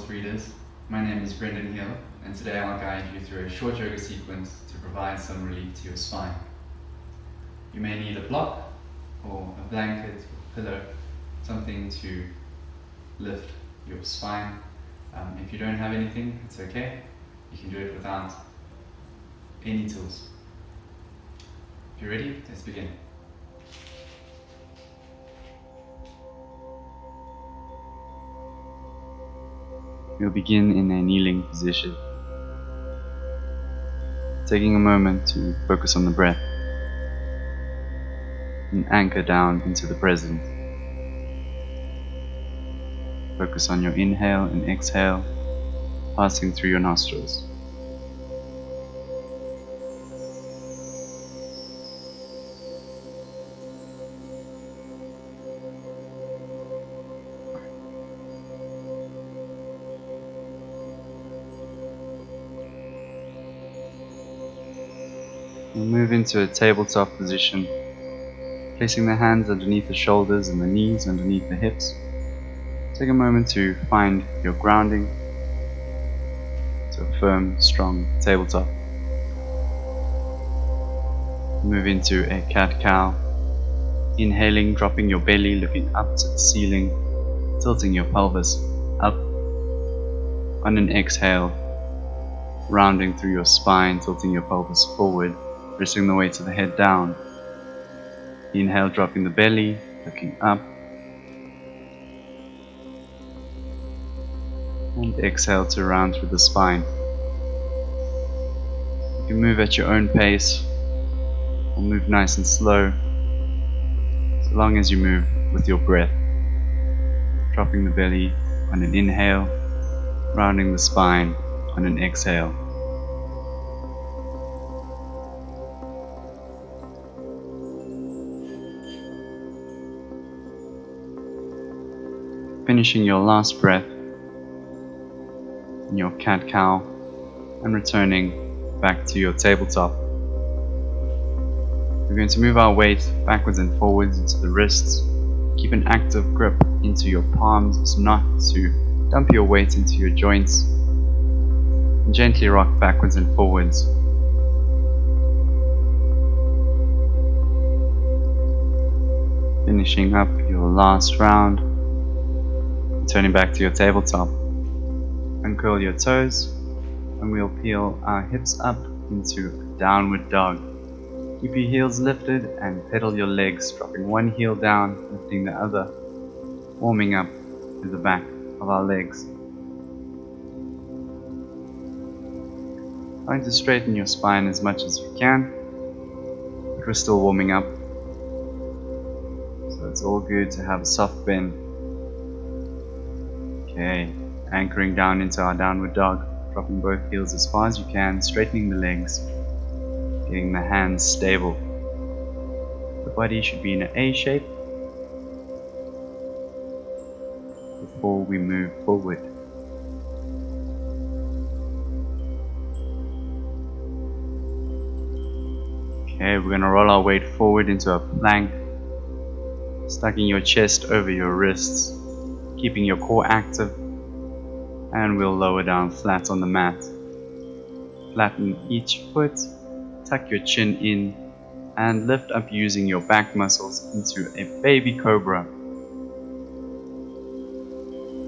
readers. My name is Brendon Hill, and today I'll guide you through a short yoga sequence to provide some relief to your spine. You may need a block or a blanket or pillow, something to lift your spine. If you don't have anything, it's okay. You can do it without any tools. If you're ready, let's begin. We'll begin in a kneeling position, taking a moment to focus on the breath and anchor down into the present. Focus on your inhale and exhale, passing through your nostrils. We'll move into a tabletop position, placing the hands underneath the shoulders and the knees underneath the hips. Take a moment to find your grounding to a firm, strong tabletop. Move into a cat-cow, inhaling, dropping your belly, looking up to the ceiling, tilting your pelvis up. On an exhale, rounding through your spine, tilting your pelvis forward, pressing the weight of the head down. Inhale, dropping the belly, looking up. And exhale to round through the spine. You can move at your own pace, or move nice and slow, so long as you move with your breath. Dropping the belly on an inhale, rounding the spine on an exhale. Finishing your last breath in your cat-cow and returning back to your tabletop. We're going to move our weight backwards and forwards into the wrists. Keep an active grip into your palms so not to dump your weight into your joints. And gently rock backwards and forwards. Finishing up your last round. Turning back to your tabletop. Uncurl your toes and we'll peel our hips up into a downward dog. Keep your heels lifted and pedal your legs, dropping one heel down, lifting the other, warming up to the back of our legs. Trying to straighten your spine as much as you can, but we're still warming up. So it's all good to have a soft bend. Okay, anchoring down into our downward dog, dropping both heels as far as you can, straightening the legs, getting the hands stable. The body should be in an A shape before we move forward. Okay, we're going to roll our weight forward into a plank, stacking your chest over your wrists, keeping your core active, and we'll lower down flat on the mat. Flatten each foot, tuck your chin in, and lift up using your back muscles into a baby cobra.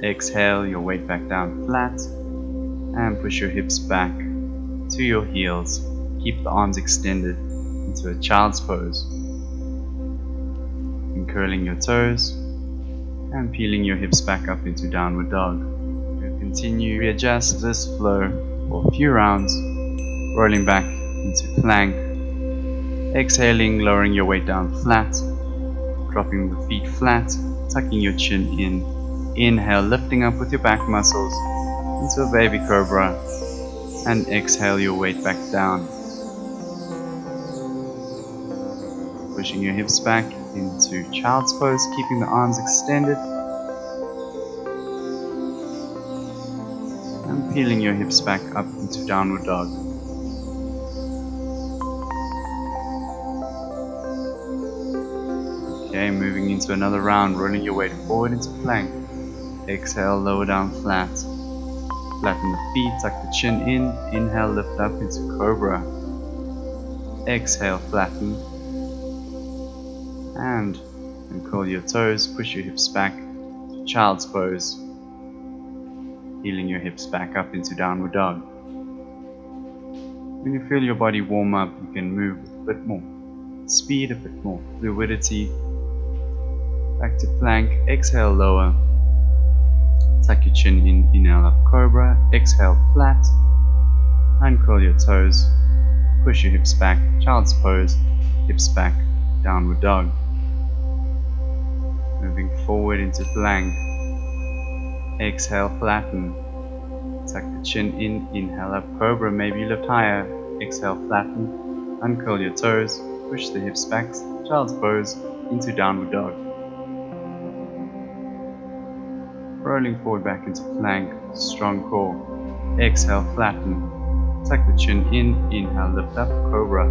Exhale your weight back down flat, and push your hips back to your heels. Keep the arms extended into a child's pose. And curling your toes, and peeling your hips back up into downward dog. We'll continue, readjust this flow for a few rounds, rolling back into plank, exhaling, lowering your weight down flat, dropping the feet flat, tucking your chin in, inhale, lifting up with your back muscles into a baby cobra, and exhale your weight back down, pushing your hips back into child's pose, keeping the arms extended and peeling your hips back up into downward dog. Okay, moving into another round, rolling your weight forward into plank. Exhale, lower down flat, Flatten the feet, tuck the chin in. Inhale, lift up into Cobra. Exhale, flatten. And curl your toes, push your hips back to Child's Pose. Heeling your hips back up into Downward Dog. When you feel your body warm up, you can move a bit more speed, a bit more fluidity. Back to plank, exhale, lower. Tuck your chin in, inhale up Cobra, exhale, flat. Uncurl your toes, push your hips back, Child's Pose, hips back, Downward Dog. Moving forward into plank. Exhale, flatten. Tuck the chin in, inhale up Cobra, maybe lift higher. Exhale, flatten. Uncurl your toes, push the hips back, Child's Pose, into Downward Dog. Rolling forward back into plank, strong core. Exhale, flatten. Tuck the chin in, inhale, lift up, Cobra.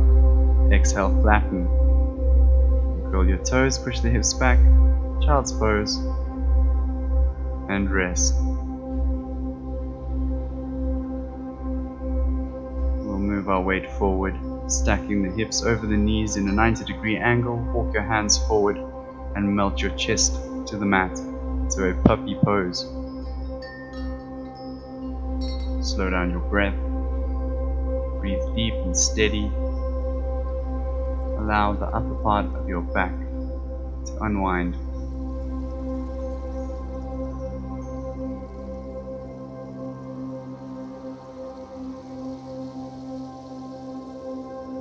Exhale, flatten. Curl your toes, push the hips back, Child's Pose, and rest. We'll move our weight forward, stacking the hips over the knees in a 90-degree angle. Walk your hands forward and melt your chest to the mat to a puppy pose. Slow down your breath. Breathe deep and steady. Allow the upper part of your back to unwind.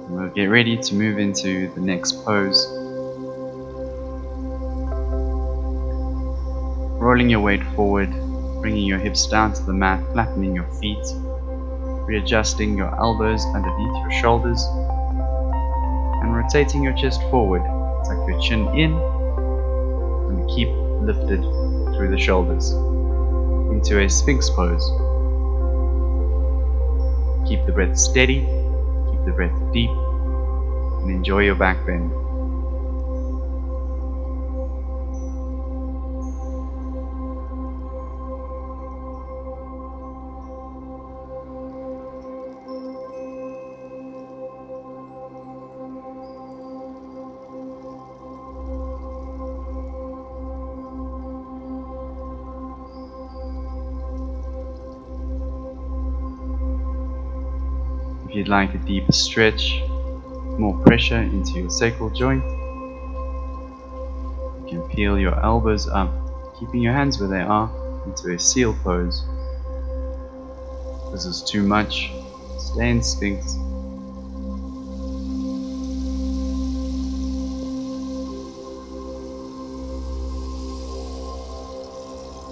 And we'll get ready to move into the next pose. Rolling your weight forward, bringing your hips down to the mat, flattening your feet, readjusting your elbows underneath your shoulders, and rotating your chest forward. Tuck your chin in and keep lifted through the shoulders into a Sphinx pose. Keep the breath steady, keep the breath deep, and enjoy your back bend. If you'd like a deeper stretch, more pressure into your sacral joint, you can peel your elbows up, keeping your hands where they are, into a seal pose. If this is too much, stay in Sphinx.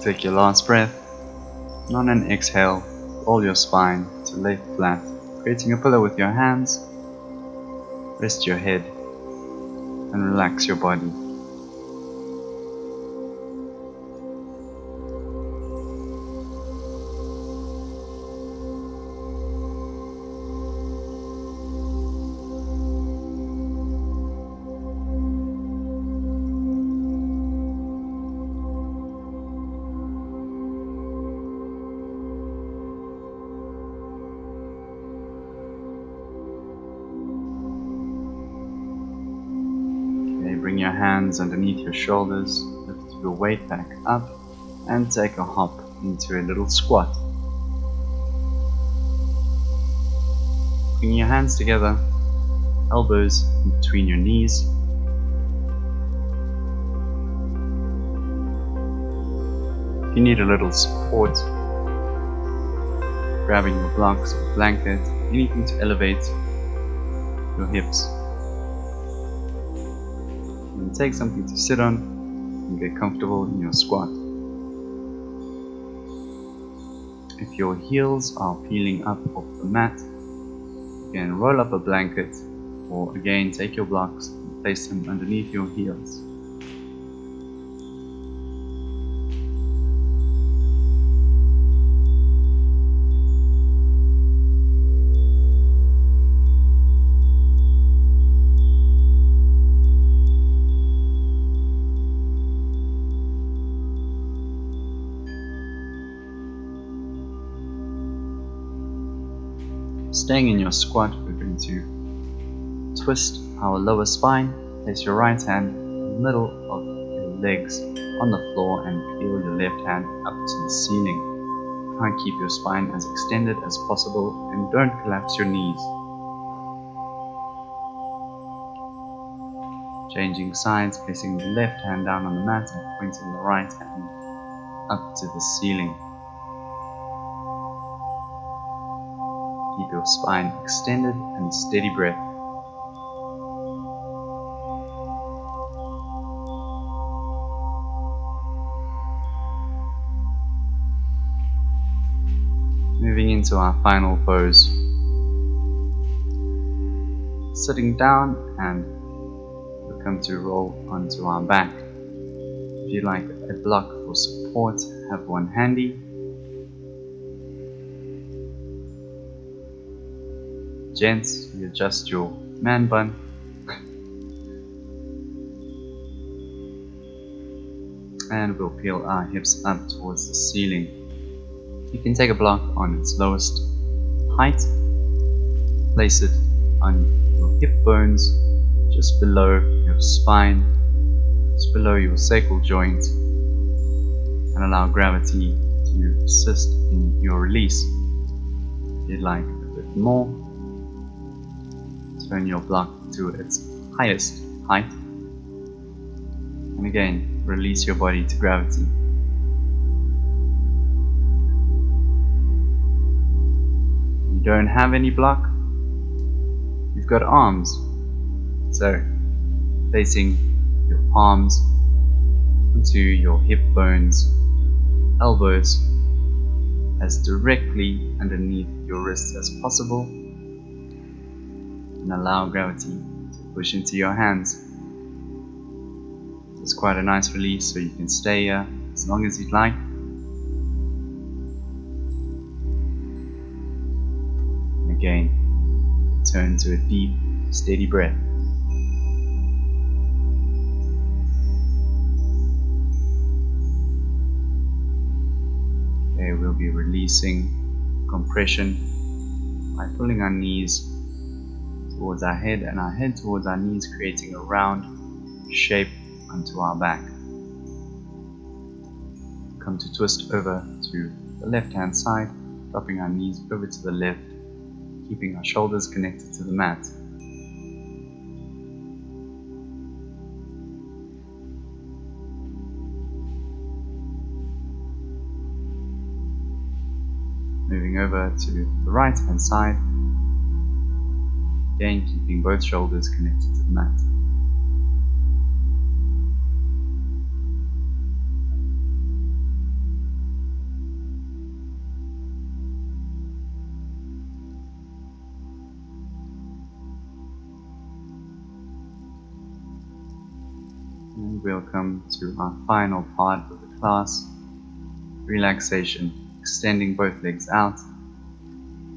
Take your last breath, and on an exhale, roll your spine to lay flat, creating a pillow with your hands. Rest your head and relax your body. Bring your hands underneath your shoulders, lift your weight back up, and take a hop into a little squat. Bring your hands together, elbows in between your knees. If you need a little support, grabbing your blocks or blanket, anything to elevate your hips. And take something to sit on and get comfortable in your squat. If your heels are peeling up off the mat, you can roll up a blanket or again take your blocks and place them underneath your heels. Staying in your squat, we're going to twist our lower spine, place your right hand in the middle of your legs on the floor and feel your left hand up to the ceiling. Try and keep your spine as extended as possible and don't collapse your knees. Changing sides, placing the left hand down on the mat and pointing the right hand up to the ceiling. Keep your spine extended and steady breath. Moving into our final pose. Sitting down, and we'll come to roll onto our back. If you'd like a block for support, have one handy. Gents, you adjust your man bun. And we'll peel our hips up towards the ceiling. You can take a block on its lowest height, place it on your hip bones, just below your spine, just below your sacral joint, and allow gravity to assist in your release. If you'd like a bit more, turn your block to its highest height, and again, release your body to gravity. Don't have any block, you've got arms, so placing your palms into your hip bones, elbows as directly underneath your wrists as possible, and allow gravity to push into your hands. It's quite a nice release, so you can stay here as long as you'd like. Again, return to a deep, steady breath. Okay, we'll be releasing compression by pulling our knees towards our head and our head towards our knees, creating a round shape onto our back. Come to twist over to the left hand side, dropping our knees over to the left, keeping our shoulders connected to the mat. Moving over to the right hand side, again keeping both shoulders connected to the mat. And we'll come to our final part of the class, relaxation. Extending both legs out,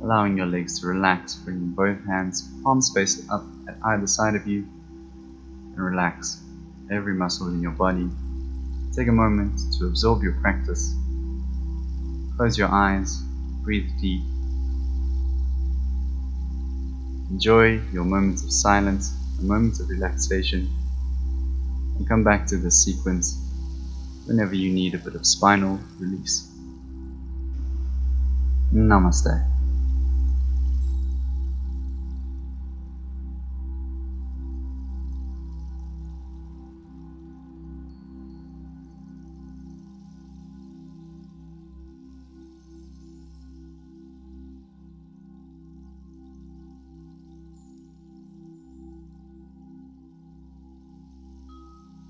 allowing your legs to relax, bringing both hands palm spaced up at either side of you, and relax every muscle in your body. Take a moment to absorb your practice. Close your eyes, breathe deep. Enjoy your moments of silence, the moments of relaxation, and come back to this sequence whenever you need a bit of spinal release. Namaste.